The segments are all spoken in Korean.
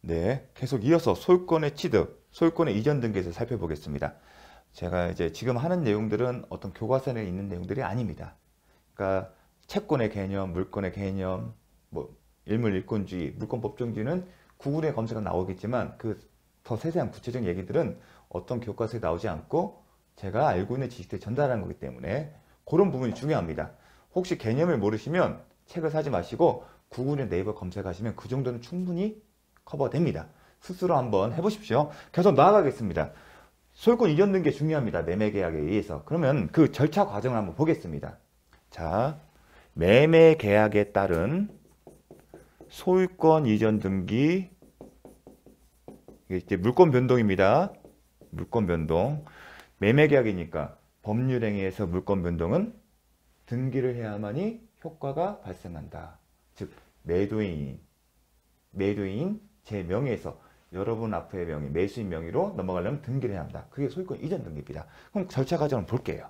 네, 계속 이어서 소유권의 취득, 소유권의 이전 등기에서 살펴보겠습니다. 제가 이제 지금 하는 내용들은 어떤 교과서에 있는 내용들이 아닙니다. 그러니까 채권의 개념, 물권의 개념, 뭐 일물 일권주의, 물권 법정주의는 구글에 검색하면 나오겠지만 그 더 세세한 구체적인 얘기들은 어떤 교과서에 나오지 않고 제가 알고 있는 지식들 전달하는 거기 때문에 그런 부분이 중요합니다. 혹시 개념을 모르시면 책을 사지 마시고 구글에 네이버 검색하시면 그 정도는 충분히 커버됩니다. 스스로 한번 해보십시오. 계속 나아가겠습니다. 소유권 이전 등기 중요합니다. 매매계약에 의해서. 그러면 그 절차 과정을 한번 보겠습니다. 자, 매매계약에 따른 소유권 이전 등기, 이게 이제 물권 변동입니다. 물권 변동. 매매계약이니까 법률행위에서 물권 변동은 등기를 해야만이 효과가 발생한다. 즉 매도인 제 명의에서 여러분 앞의 명의, 매수인 명의로 넘어가려면 등기를 해야 합니다. 그게 소유권 이전 등기입니다. 그럼 절차 과정을 볼게요.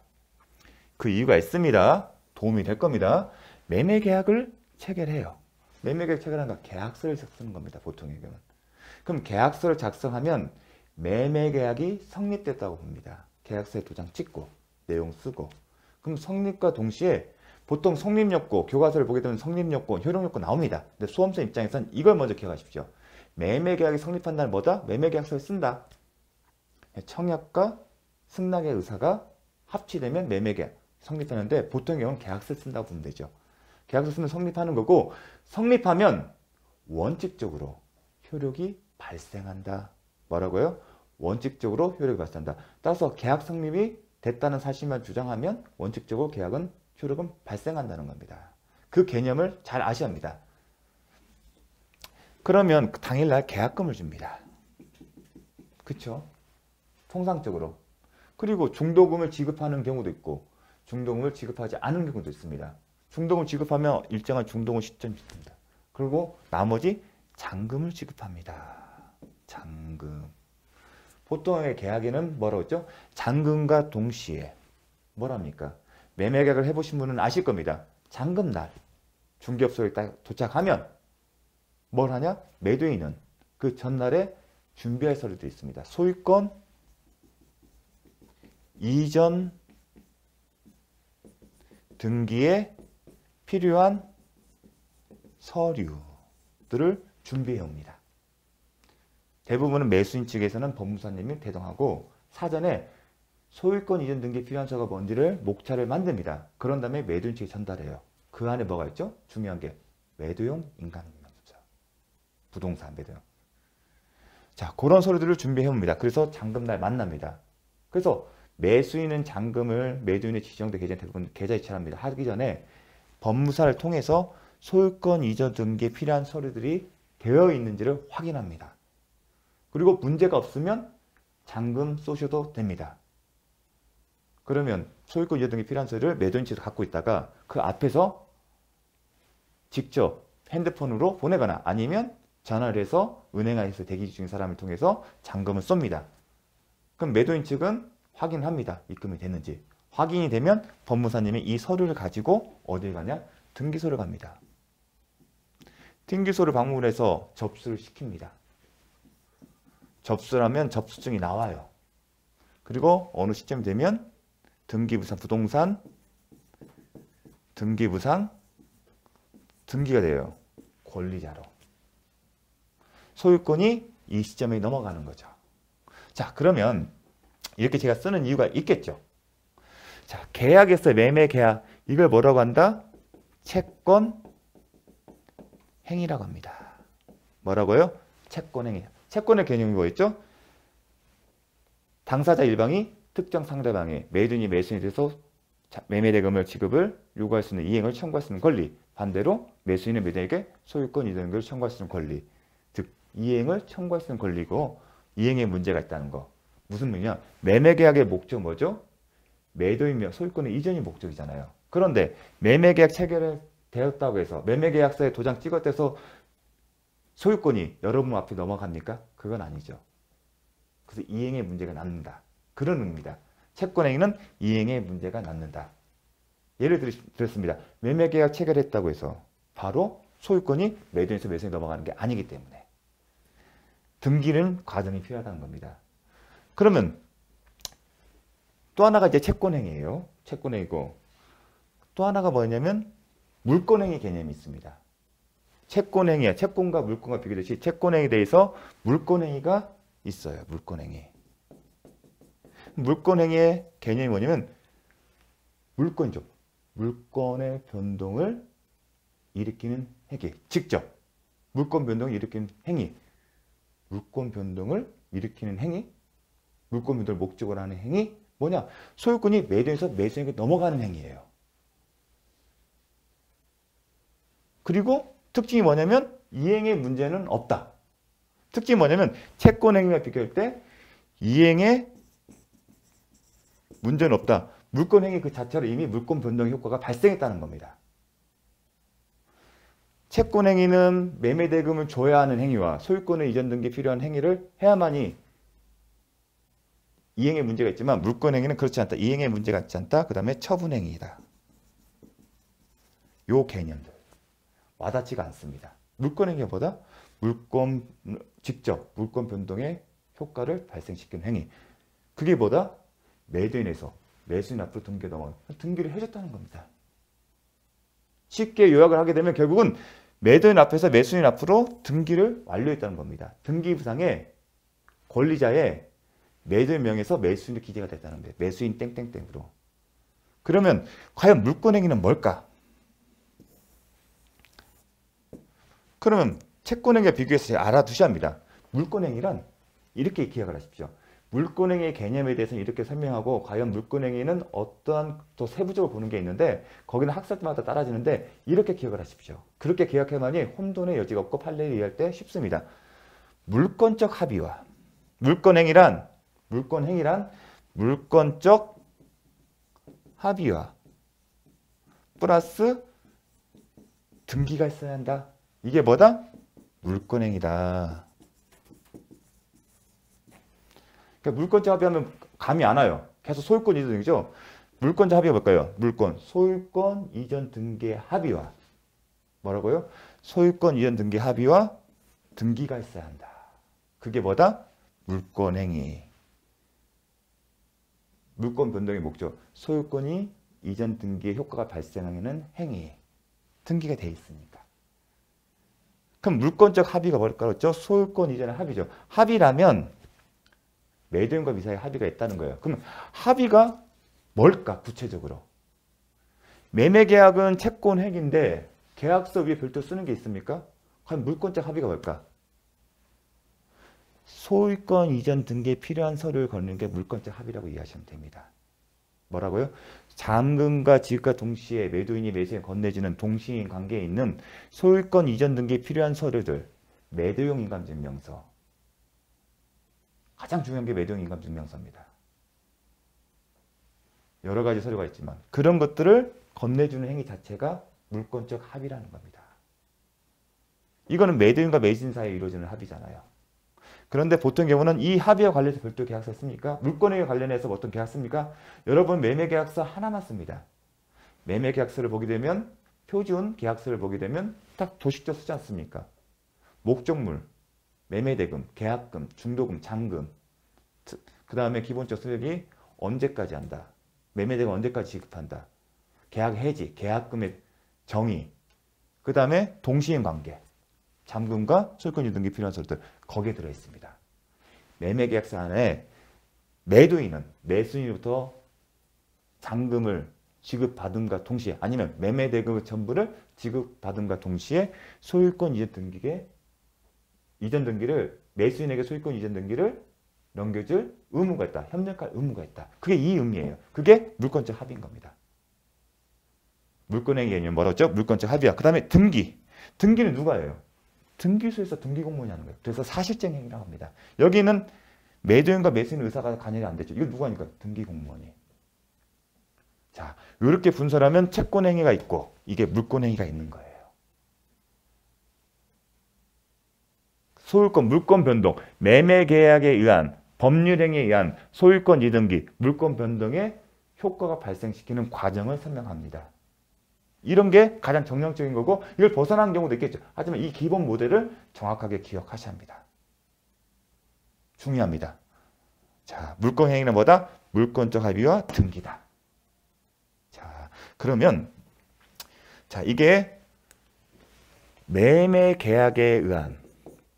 그 이유가 있습니다. 도움이 될 겁니다. 매매계약을 체결해요. 매매계약 체결하는 거 계약서를 쓰는 겁니다. 보통의 경우는. 그럼 계약서를 작성하면 매매계약이 성립됐다고 봅니다. 계약서에 도장 찍고 내용 쓰고. 그럼 성립과 동시에 보통 성립요건, 교과서를 보게 되면 성립요건, 효력요건 나옵니다. 근데 수험생 입장에서는 이걸 먼저 기억하십시오. 매매계약이 성립한 날 뭐다? 매매계약서를 쓴다. 청약과 승낙의 의사가 합치되면 매매계약 성립하는데 보통의 경우는 계약서를 쓴다고 보면 되죠. 계약서 쓰면 성립하는 거고 성립하면 원칙적으로 효력이 발생한다. 뭐라고요? 원칙적으로 효력이 발생한다. 따라서 계약 성립이 됐다는 사실만 주장하면 원칙적으로 계약은 효력은 발생한다는 겁니다. 그 개념을 잘 아셔야 합니다. 그러면 당일날 계약금을 줍니다. 그쵸? 통상적으로. 그리고 중도금을 지급하는 경우도 있고 중도금을 지급하지 않은 경우도 있습니다. 중도금 지급하면 일정한 중도금 시점이 있습니다. 그리고 나머지 잔금을 지급합니다. 잔금. 보통의 계약에는 뭐라고 했죠? 잔금과 동시에 뭐랍니까? 매매계약을 해보신 분은 아실 겁니다. 잔금날 중개업소에 딱 도착하면 뭘 하냐? 매도인은 그 전날에 준비할 서류도 있습니다. 소유권 이전 등기에 필요한 서류들을 준비해 옵니다. 대부분은 매수인 측에서는 법무사님이 대동하고 사전에 소유권 이전 등기에 필요한 서류가 뭔지를 목차를 만듭니다. 그런 다음에 매도인 측에 전달해요. 그 안에 뭐가 있죠? 중요한 게 매도용 인감명세서, 부동산 매도용. 자, 그런 서류들을 준비해 옵니다. 그래서 잔금날 만납니다. 그래서 매수인은 잔금을 매도인의 지정된 계좌에 대부분 계좌 이체합니다. 하기 전에 법무사를 통해서 소유권 이전 등기에 필요한 서류들이 되어 있는지를 확인합니다. 그리고 문제가 없으면 잔금 쏘셔도 됩니다. 그러면 소유권 이전 등기에 필요한 서류를 매도인 측에서 갖고 있다가 그 앞에서 직접 핸드폰으로 보내거나 아니면 전화를 해서 은행에서 대기 중인 사람을 통해서 잔금을 쏩니다. 그럼 매도인 측은 확인합니다. 입금이 됐는지. 확인이 되면 법무사님이 이 서류를 가지고 어딜 가냐? 등기소를 갑니다. 등기소를 방문해서 접수를 시킵니다. 접수를 하면 접수증이 나와요. 그리고 어느 시점이 되면 등기부상 부동산 등기부상 등기가 돼요. 권리자로. 소유권이 이 시점에 넘어가는 거죠. 자, 그러면 이렇게 제가 쓰는 이유가 있겠죠. 자, 계약에서 매매계약 이걸 뭐라고 한다? 채권 행위라고 합니다. 뭐라고요? 채권행위. 채권의 개념이 뭐였죠? 당사자 일방이 특정 상대방의 매도인이 매수인에 대해서 매매대금을 지급을 요구할 수 있는 이행을 청구할 수 있는 권리. 반대로 매수인은 매도인에게 소유권 이전 걸 청구할 수 있는 권리. 즉 이행을 청구할 수 있는 권리고 이행에 문제가 있다는 거. 무슨 의미냐? 매매계약의 목적 뭐죠? 매도인명 소유권의 이전이 목적이잖아요. 그런데 매매계약 체결이 되었다고 해서 매매계약서에 도장 찍었대서 소유권이 여러분 앞에 넘어갑니까? 그건 아니죠. 그래서 이행에 문제가 남는다. 그런 의미입니다. 채권행위는 이행에 문제가 남는다. 예를 들었습니다. 매매계약 체결했다고 해서 바로 소유권이 매도인에서 매수인에 넘어가는 게 아니기 때문에. 등기는 과정이 필요하다는 겁니다. 그러면 또 하나가 이제 채권행위예요. 채권행위고 또 하나가 뭐냐면 물권행위 개념이 있습니다. 채권행위야. 채권과 물권과 비교듯이 채권행위에 대해서 물권행위가 있어요. 물권행위. 물권행위의 개념이 뭐냐면 물권적. 물권의 변동을 일으키는 행위. 직접 물권 변동을 일으키는 행위. 물권 변동을 일으키는 행위. 물권 변동을 목적으로 하는 행위. 뭐냐? 소유권이 매도인에서 매수인에게 넘어가는 행위예요. 그리고 특징이 뭐냐면 이행의 문제는 없다. 특징이 뭐냐면 채권행위와 비교할 때 이행의 문제는 없다. 물권행위 그 자체로 이미 물권 변동 효과가 발생했다는 겁니다. 채권행위는 매매대금을 줘야 하는 행위와 소유권의 이전 등기에 필요한 행위를 해야만이 이행의 문제가 있지만 물권행위는 그렇지 않다. 이행의 문제가 있지 않다. 그 다음에 처분행위이다. 요 개념들 와닿지가 않습니다. 물권행위보다 직접 물권 변동의 효과를 발생시키는 행위. 그게 뭐다? 매도인에서 매수인 앞으로 등기에 넘어가 등기를 해줬다는 겁니다. 쉽게 요약을 하게 되면 결국은 매도인 앞에서 매수인 앞으로 등기를 완료했다는 겁니다. 등기부상에 권리자의 매도인 명에서 매수인이 기재가 됐다는 거예요. 매수인 땡땡땡으로. 그러면 과연 물권행위는 뭘까? 그러면 채권행위와 비교해서 알아두셔야 합니다. 물권행위란 이렇게 기억을 하십시오. 물권행위의 개념에 대해서는 이렇게 설명하고 과연 물권행위는 어떠한 더 세부적으로 보는 게 있는데 거기는 학설마다 따라지는데 이렇게 기억을 하십시오. 그렇게 기억해야만이 혼돈의 여지가 없고 판례를 이해할 때 쉽습니다. 물권적 합의와 물권행위란 물권적 합의와 플러스 등기가 있어야 한다. 이게 뭐다? 물권행위다. 그러니까 물권적 합의하면 감이 안 와요. 계속 소유권 이전 등기죠. 물권적 합의가 뭘까요? 소유권 이전 등기 합의와 뭐라고요? 소유권 이전 등기 합의와 등기가 있어야 한다. 그게 뭐다? 물권행위. 물권 변동의 목적. 소유권이 이전 등기의 효과가 발생하는 행위. 등기가 돼 있으니까. 그럼 물권적 합의가 뭘까요? 소유권 이전의 합의죠. 합의라면 매도인과 미사의 합의가 있다는 거예요. 그럼 합의가 뭘까? 구체적으로. 매매계약은 채권 행위인데 계약서 위에 별도 쓰는 게 있습니까? 과연 물권적 합의가 뭘까? 소유권 이전 등기에 필요한 서류를 거는 게 물권적 합의라고 이해하시면 됩니다. 뭐라고요? 잔금과 지급과 동시에 매도인이 매수인에 건네주는 동시인 관계에 있는 소유권 이전 등기에 필요한 서류들. 매도용 인감증명서. 가장 중요한 게 매도용 인감증명서입니다. 여러 가지 서류가 있지만 그런 것들을 건네주는 행위 자체가 물권적 합의라는 겁니다. 이거는 매도인과 매수인 사이에 이루어지는 합의잖아요. 그런데 보통 경우는 이 합의와 관련해서 별도 계약서 씁니까? 물권행위 관련해서 어떤 계약 씁니까? 여러분 매매계약서 하나만 씁니다. 매매계약서를 보게 되면 표준 계약서를 보게 되면 딱 도식조 쓰지 않습니까? 목적물, 매매대금, 계약금, 중도금, 잔금 그 다음에 기본적 수익이 언제까지 한다. 매매대금 언제까지 지급한다. 계약 해지, 계약금의 정의 그 다음에 동시행관계 잔금과 소유권 이전 등기 필요한 서류들 거기에 들어있습니다. 매매계약서 안에 매도인은 매수인으로부터 잔금을 지급받음과 동시에 아니면 매매대금 전부를 지급받음과 동시에 소유권 이전 등기를 매수인에게 소유권 이전 등기를 넘겨줄 의무가 있다. 협력할 의무가 있다. 그게 이 의미예요. 그게 물권적 합의인 겁니다. 물권행위 개념 뭐라고? 물권적 합의와 그 다음에 등기. 등기는 누가 해요? 등기소에서 등기공무원이 하는 거예요. 그래서 사실쟁 행위라고 합니다. 여기는 매도인과 매수인 의사가 관여가 안 되죠. 이거 누가 하니까? 등기공무원이. 자, 이렇게 분설하면 채권행위가 있고 이게 물권행위가 있는 거예요. 소유권, 물권 변동, 매매계약에 의한 법률행위에 의한 소유권 이등기, 물권 변동의 효과가 발생시키는 과정을 설명합니다. 이런 게 가장 정량적인 거고 이걸 벗어난 경우도 있겠죠. 하지만 이 기본 모델을 정확하게 기억하셔야 합니다. 중요합니다. 자, 물권행위는 뭐다? 물권적 합의와 등기다. 자, 그러면 자, 이게 매매 계약에 의한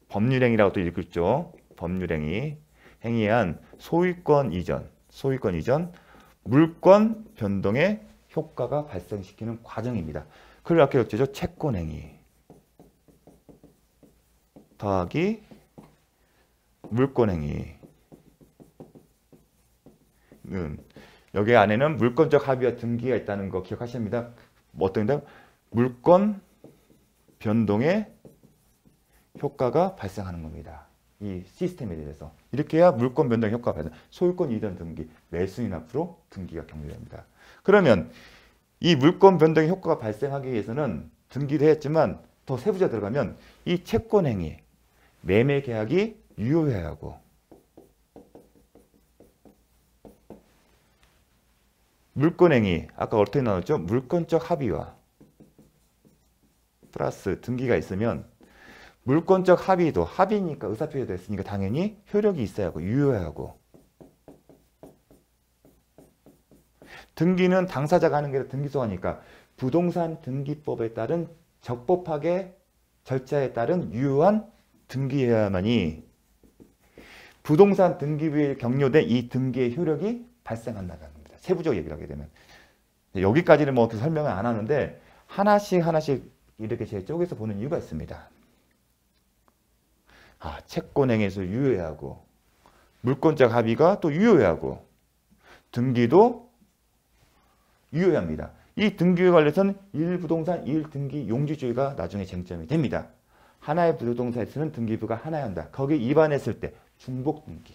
법률행위라고 또 읽었죠. 법률행위, 행위에 의한 소유권 이전, 물권 변동의 효과가 발생시키는 과정입니다. 그걸 아까 어쩌죠? 채권행위 더하기 물권행위. 여기 안에는 물권적 합의와 등기가 있다는 거 기억하십니다. 어떤 게 물권 변동의 효과가 발생하는 겁니다. 이 시스템에 대해서. 이렇게 해야 물권 변동 효과가 발생. 소유권 이전 등기, 매수인 앞으로 등기가 격려됩니다. 그러면 이 물권 변동의 효과가 발생하기 위해서는 등기도 했지만 더 세부자 들어가면 이 채권 행위, 매매 계약이 유효해야 하고 물권 행위, 아까 어떻게 나눴죠? 물권적 합의와 플러스 등기가 있으면 물권적 합의도 합의니까 의사표시가 됐으니까 당연히 효력이 있어야 하고 유효해야 하고 등기는 당사자가 하는 게 아니라 등기소하니까 부동산 등기법에 따른 적법하게 절차에 따른 유효한 등기해야만이 부동산 등기부에 격려된 이 등기의 효력이 발생한다는 겁니다. 세부적으로 얘기를 하게 되면. 여기까지는 뭐 설명을 안 하는데 하나씩 이렇게 제 쪽에서 보는 이유가 있습니다. 채권행위에서 유효해야 하고 물권적 합의가 또 유효해야 하고 등기도 유효해야 합니다. 이 등기에 관련해서는 1부동산 1등기 용지주의가 나중에 쟁점이 됩니다. 하나의 부동산에서는 등기부가 하나여야 한다. 거기에 위반했을 때 중복등기.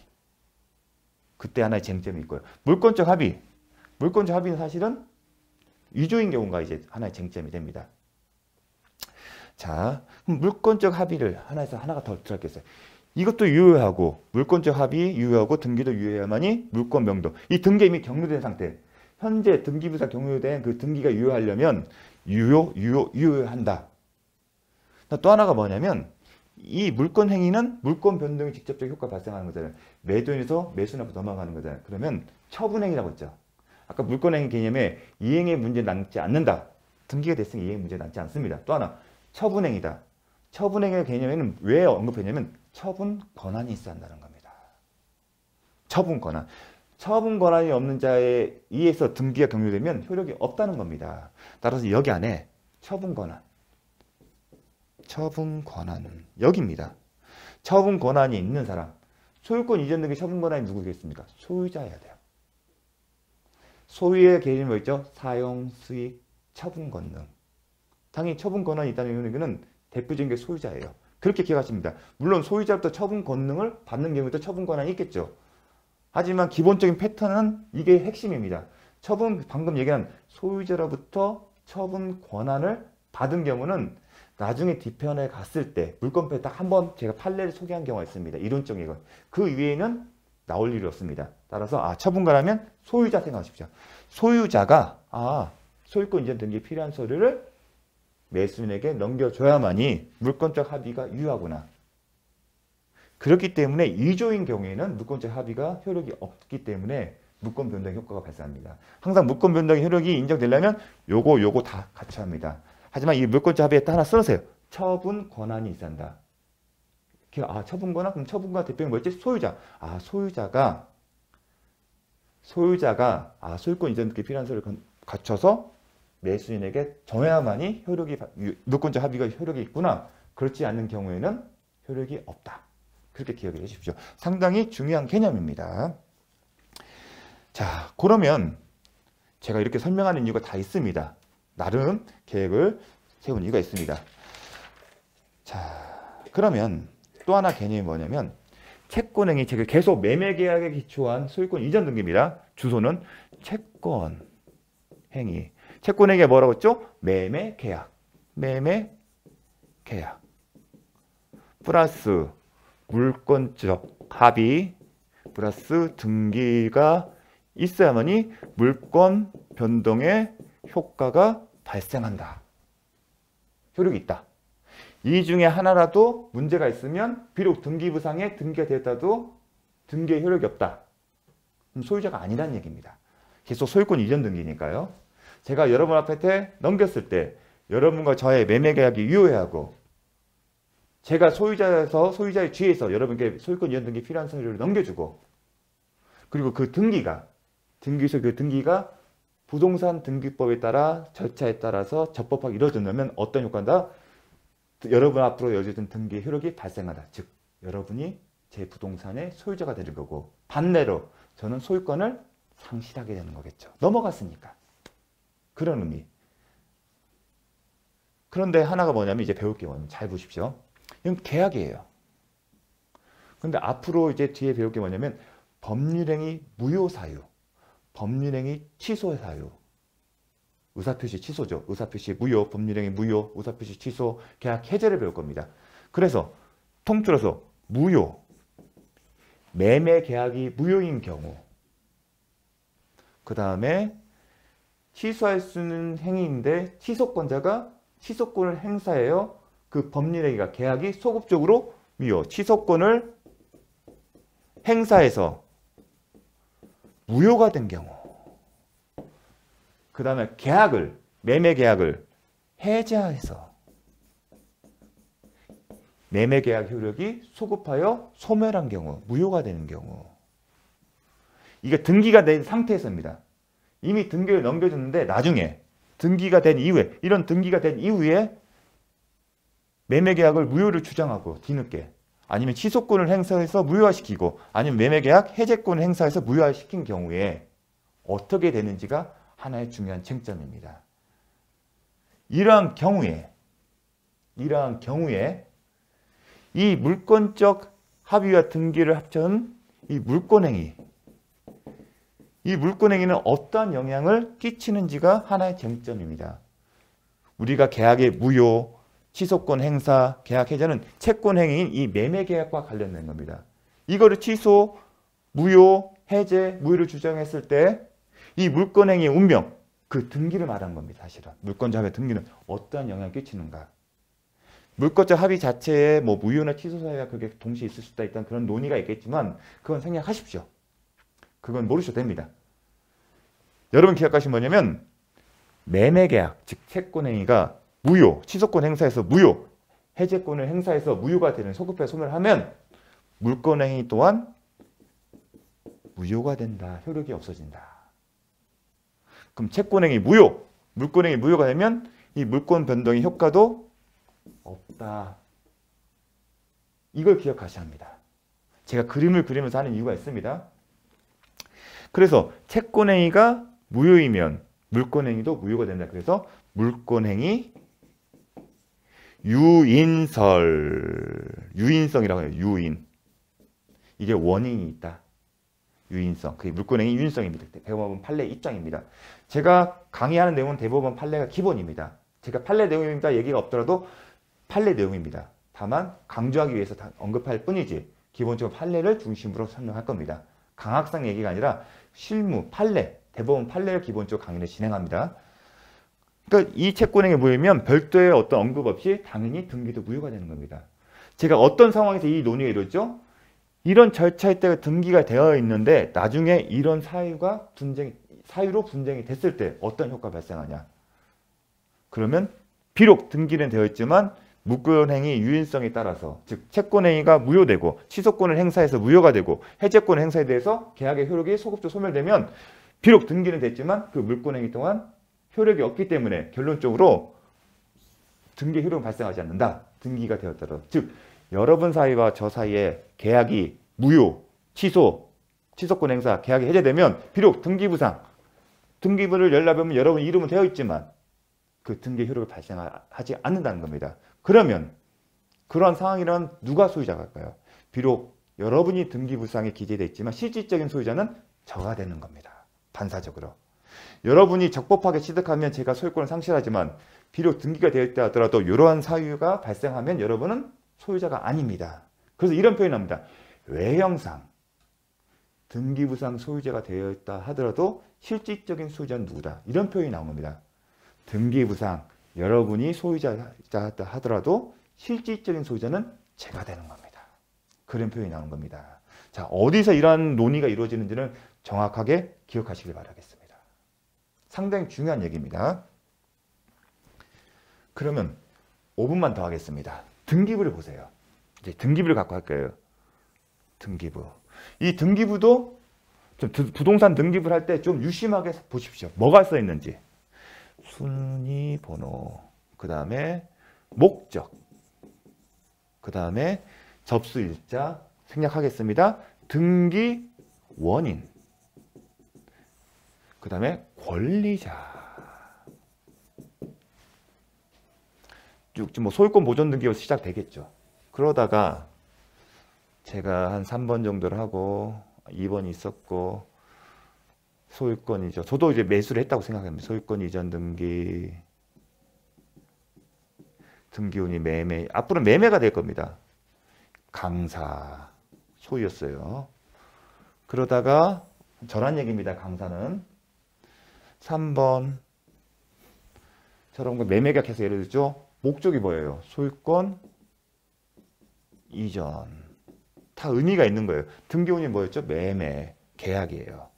그때 하나의 쟁점이 있고요. 물권적 합의는 사실은 위조인 경우가 이제 하나의 쟁점이 됩니다. 자, 그럼 물권적 합의를 하나가 더 들어있겠어요. 이것도 유효하고 물권적 합의 유효하고 등기도 유효해야만이 물권 변동. 이 등기 이미 격려된 상태. 현재 등기부상 격려된 그 등기가 유효하려면 유효한다. 또 하나가 뭐냐면 이 물권 행위는 물권 변동이 직접적 효과 발생하는 거잖아요. 매도인에서 매수인으로 넘어가는 거잖아요. 그러면 처분행위라고 했죠. 아까 물권행위 개념에 이행의 문제 남지 않는다. 등기가 됐으니 이행 문제 남지 않습니다. 또 하나 처분행위다. 처분행위의 개념에는 왜 언급했냐면 처분 권한이 있어야 한다는 겁니다. 처분 권한. 처분 권한이 없는 자에 의해서 등기가 격려되면 효력이 없다는 겁니다. 따라서 여기 안에 처분 권한 여기입니다. 처분 권한이 있는 사람. 소유권 이전 등기 처분 권한이 누구겠습니까? 소유자여야 돼요. 소유의 개념이 뭐였죠? 사용, 수익, 처분 권능. 당연히 처분 권한이 있다는 얘기는 대표적인 게 소유자예요. 그렇게 기억하십니다. 물론 소유자부터 처분 권능을 받는 경우도 처분 권한이 있겠죠. 하지만 기본적인 패턴은 이게 핵심입니다. 방금 얘기한 소유자로부터 처분 권한을 받은 경우는 나중에 뒤편에 갔을 때 물권표에 딱 한 번 제가 판례를 소개한 경우가 있습니다. 이론적인 것. 그 위에는 나올 일이 없습니다. 따라서 처분 권하면 소유자 생각하십시오. 소유자가 소유권 이전 등기에 필요한 서류를 매수인에게 넘겨줘야만이 물권적 합의가 유효하구나. 그렇기 때문에 위조인 경우에는 물권적 합의가 효력이 없기 때문에 물권 변동 효과가 발생합니다. 항상 물권 변동 효력이 인정되려면 요거 다 같이 합니다. 하지만 이 물권적 합의에 딱 하나 써주세요. 처분 권한이 있어야 한다. 처분 권한? 그럼 처분 권한 대표는 뭐였지? 소유자. 소유자가 소유권 이전 등기 필요한 서류를 갖춰서 매수인에게 정해야만이 물권적 합의가 효력이 있구나. 그렇지 않는 경우에는 효력이 없다. 그렇게 기억을 해 주십시오. 상당히 중요한 개념입니다. 자, 그러면 제가 이렇게 설명하는 이유가 다 있습니다. 나름 계획을 세운 이유가 있습니다. 자, 그러면 또 하나 개념이 뭐냐면 채권행위, 계속 매매계약에 기초한 소유권 이전 등기입니다. 주소는 채권행위. 채권행위가 뭐라고 했죠? 매매계약. 플러스 물권적 합의 플러스 등기가 있어야만이 물권 변동의 효과가 발생한다. 효력이 있다. 이 중에 하나라도 문제가 있으면 비록 등기부상에 등기가 되었다도 등기의 효력이 없다. 그럼 소유자가 아니라는 얘기입니다. 계속 소유권 이전 등기니까요. 제가 여러분 앞에 넘겼을 때 여러분과 저의 매매 계약이 유효해야 하고 제가 소유자의 주의에서 여러분께 소유권 이전 등기 필요한 서류를 넘겨주고 그리고 그 등기소 그 등기가 부동산 등기법에 따라 절차에 따라서 적법하게 이루어진다면 어떤 효과다? 여러분 앞으로 이루어진 등기의 효력이 발생하다. 즉 여러분이 제 부동산의 소유자가 되는 거고 반대로 저는 소유권을 상실하게 되는 거겠죠. 넘어갔으니까. 그런 의미. 그런데 하나가 뭐냐면 이제 배울 게 뭐냐면 잘 보십시오. 이건 계약이에요. 근데 앞으로 이제 뒤에 배울 게 뭐냐면 법률행위 무효 사유, 법률행위 취소 사유, 의사표시 취소죠. 의사표시 무효, 법률행위 무효, 의사표시 취소, 계약 해제를 배울 겁니다. 그래서 통틀어서 무효, 매매 계약이 무효인 경우, 그 다음에 취소할 수 있는 행위인데 취소권자가 취소권을 행사해요. 그 법률행위가 계약이 소급적으로 무효, 취소권을 행사해서 무효가 된 경우, 그 다음에 매매 계약을 해제해서 매매 계약 효력이 소급하여 소멸한 경우, 무효가 되는 경우, 이게 등기가 된 상태에서입니다. 이미 등기를 넘겨줬는데 나중에 등기가 된 이후에, 이런 등기가 된 이후에 매매계약을 무효를 주장하고 뒤늦게 아니면 취소권을 행사해서 무효화시키고 아니면 매매계약 해제권을 행사해서 무효화시킨 경우에 어떻게 되는지가 하나의 중요한 쟁점입니다. 이러한 경우에 이 물권적 합의와 등기를 합쳐온 이 물권행위는 어떠한 영향을 끼치는지가 하나의 쟁점입니다. 우리가 계약의 무효, 취소권 행사, 계약 해제는 채권 행위인 이 매매 계약과 관련된 겁니다. 이거를 취소, 무효, 해제, 무효를 주장했을 때 이 물권 행위의 운명, 그 등기를 말한 겁니다. 사실은 물권적 합의 등기는 어떠한 영향을 끼치는가. 물권적 합의 자체에 뭐 무효나 취소 사유가 그게 동시에 있을 수도 있다는 그런 논의가 있겠지만 그건 생략하십시오. 그건 모르셔도 됩니다. 여러분 기억하신 뭐냐면 매매계약, 즉 채권행위가 무효, 취소권 행사해서 무효, 해제권을 행사해서 무효가 되는 소급해 소멸하면 물권행위 또한 무효가 된다. 효력이 없어진다. 그럼 채권행위 무효, 물권행위 무효가 되면 이 물권 변동의 효과도 없다. 이걸 기억하셔야 합니다. 제가 그림을 그리면서 하는 이유가 있습니다. 그래서 채권행위가 무효이면 물권행위도 무효가 된다. 그래서 물권행위 유인성이라고 해요. 유인. 이게 원인이 있다. 유인성. 그게 물권행위 유인성입니다. 대법원 판례 입장입니다. 제가 강의하는 내용은 대법원 판례가 기본입니다. 제가 판례 내용입니다. 얘기가 없더라도 판례 내용입니다. 다만 강조하기 위해서 언급할 뿐이지 기본적으로 판례를 중심으로 설명할 겁니다. 강학상 얘기가 아니라 실무, 판례, 대법원 판례를 기본적으로 강의를 진행합니다. 그러니까 이 채권행위 무효면 별도의 어떤 언급 없이 당연히 등기도 무효가 되는 겁니다. 제가 어떤 상황에서 이 논의가 이루어졌죠? 이런 절차에 따라 등기가 되어 있는데 나중에 이런 사유로 분쟁이 됐을 때 어떤 효과가 발생하냐? 그러면 비록 등기는 되어 있지만 물권행위 유인성에 따라서 즉 채권행위가 무효되고 취소권을 행사해서 무효가 되고 해제권 행사에 대해서 계약의 효력이 소급적으로 소멸되면 비록 등기는 됐지만 그 물권행위 동안 효력이 없기 때문에 결론적으로 등기 효력은 발생하지 않는다. 등기가 되었더라도 즉 여러분 사이와 저 사이에 계약이 무효, 취소권 행사, 계약이 해제되면 비록 등기부를 열려보면 여러분 이름은 되어 있지만 그 등기 효력을 발생하지 않는다는 겁니다. 그러면 그러한 상황이란 누가 소유자가 할까요? 비록 여러분이 등기부상에 기재되어 있지만 실질적인 소유자는 저가 되는 겁니다. 반사적으로. 여러분이 적법하게 취득하면 제가 소유권을 상실하지만 비록 등기가 되어 있다 하더라도 이러한 사유가 발생하면 여러분은 소유자가 아닙니다. 그래서 이런 표현이 나옵니다. 외형상 등기부상 소유자가 되어 있다 하더라도 실질적인 소유자는 누구다. 이런 표현이 나온 겁니다. 등기부상 여러분이 소유자다 하더라도 실질적인 소유자는 제가 되는 겁니다. 그런 표현이 나오는 겁니다. 자, 어디서 이러한 논의가 이루어지는지는 정확하게 기억하시길 바라겠습니다. 상당히 중요한 얘기입니다. 그러면 5분만 더 하겠습니다. 등기부를 보세요. 이제 등기부를 갖고 할 거예요. 등기부. 이 등기부도 좀 부동산 등기부를 할 때 좀 유심하게 보십시오. 뭐가 써 있는지. 순위 번호, 그 다음에 목적, 그 다음에 접수일자 생략하겠습니다. 등기 원인, 그 다음에 권리자. 쭉 뭐 소유권 보존 등기가 시작되겠죠. 그러다가 제가 한 3번 정도를 하고 2번이 있었고 소유권 이전. 저도 이제 매수를 했다고 생각합니다. 소유권 이전 등기, 등기운이 매매. 앞으로 매매가 될 겁니다. 강사 소유였어요. 그러다가 저란 얘기입니다. 강사는 3번 저런 거 매매 계약해서 예를 들죠. 목적이 뭐예요? 소유권 이전. 다 의미가 있는 거예요. 등기운이 뭐였죠? 매매 계약이에요.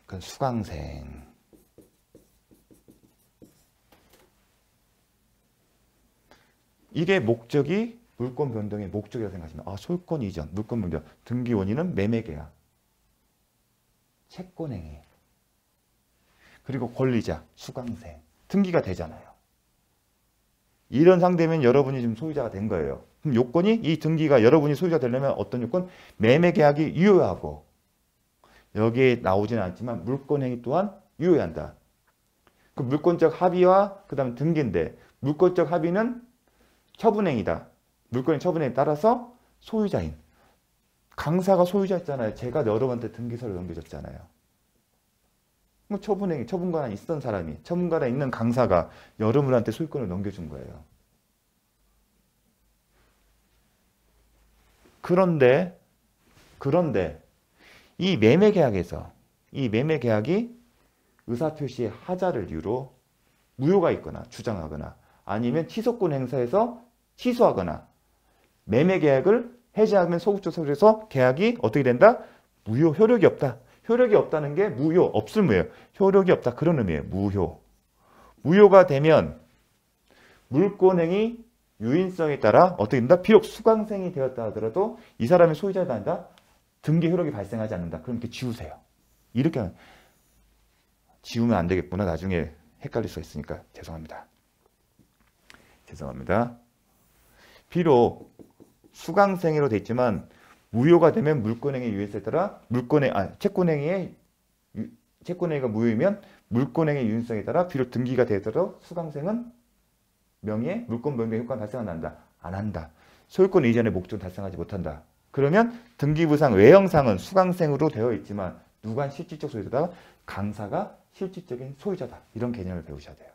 그건 수강생. 이게 목적이 물권 변동의 목적이라고 생각하시면 소유권 이전, 물권 변동, 등기 원인은 매매 계약, 채권행위, 그리고 권리자, 수강생, 등기가 되잖아요. 이런 상태면 여러분이 지금 소유자가 된 거예요. 그럼 요건이 이 등기가 여러분이 소유자 되려면 어떤 요건? 매매 계약이 유효하고 여기에 나오지는 않지만 물권행위 또한 유효한다. 그 물권적 합의와 그 다음에 등기인데 물권적 합의는 처분행위다. 물권의 처분행위에 따라서 소유자인 강사가 소유자였잖아요. 제가 여러분한테 등기서를 넘겨줬잖아요. 뭐 처분행위, 처분권에 있던 사람이 처분권에 있는 강사가 여러분한테 소유권을 넘겨준 거예요. 그런데 이 매매 계약에서 이 매매 계약이 의사표시의 하자를 이유로 무효가 있거나 주장하거나 아니면 취소권 행사에서 취소하거나 매매 계약을 해지하면 소극적 서류에서 계약이 어떻게 된다? 무효, 효력이 없다. 효력이 없다는 게 무효, 없음이에요. 효력이 없다. 그런 의미예요. 무효. 무효가 되면 물권행위 유인성에 따라 어떻게 된다? 비록 수강생이 되었다 하더라도 이 사람이 소유자가 아니다. 등기 효력이 발생하지 않는다. 그럼 이렇게 지우세요. 이렇게 하면 지우면 안 되겠구나. 나중에 헷갈릴 수가 있으니까 죄송합니다. 비록 수강생으로 돼 있지만 무효가 되면 물권행위 유인성에 따라 채권행위가 무효이면 물권행위 유인성에 따라 비록 등기가 되더라도 수강생은 명의의 물권 변경 효과가 발생한다. 안 한다. 소유권 이전의 목적을 달성하지 못한다. 그러면 등기부상 외형상은 수강생으로 되어 있지만 누가 실질적 소유자다? 강사가 실질적인 소유자다. 이런 개념을 배우셔야 돼요.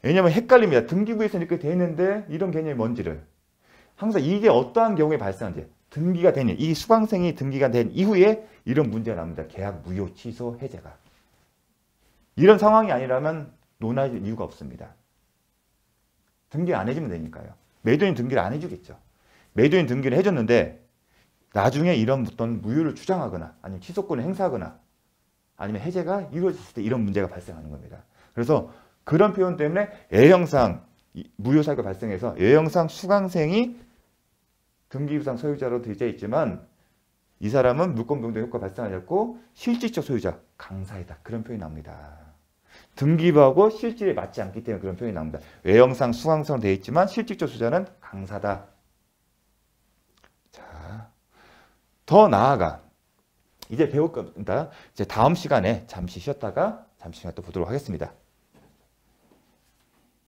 왜냐하면 헷갈립니다. 등기부에서 이렇게 되어 있는데 이런 개념이 뭔지를. 항상 이게 어떠한 경우에 발생하는지. 등기가 되는 이 수강생이 등기가 된 이후에 이런 문제가 납니다. 계약 무효, 취소, 해제가. 이런 상황이 아니라면 논할 이유가 없습니다. 등기 안 해주면 되니까요. 매도인 등기를 안 해주겠죠. 매도인 등기를 해줬는데 나중에 이런 어떤 무효를 주장하거나 아니면 취소권을 행사하거나 아니면 해제가 이루어졌을 때 이런 문제가 발생하는 겁니다. 그래서 그런 표현 때문에 A형상 무효 사유가 발생해서 A형상 수강생이 등기부상 소유자로 되어 있지만 이 사람은 물권 변동 효과가 발생하였고 실질적 소유자 강사이다. 그런 표현이 나옵니다. 등기부하고 실질에 맞지 않기 때문에 그런 표현이 나옵니다. 외형상 수강성으로 되어 있지만 실질적 소유자는 강사다. 자, 더 나아가 이제 배울 겁니다. 이제 다음 시간에 잠시 쉬었다가 또 보도록 하겠습니다.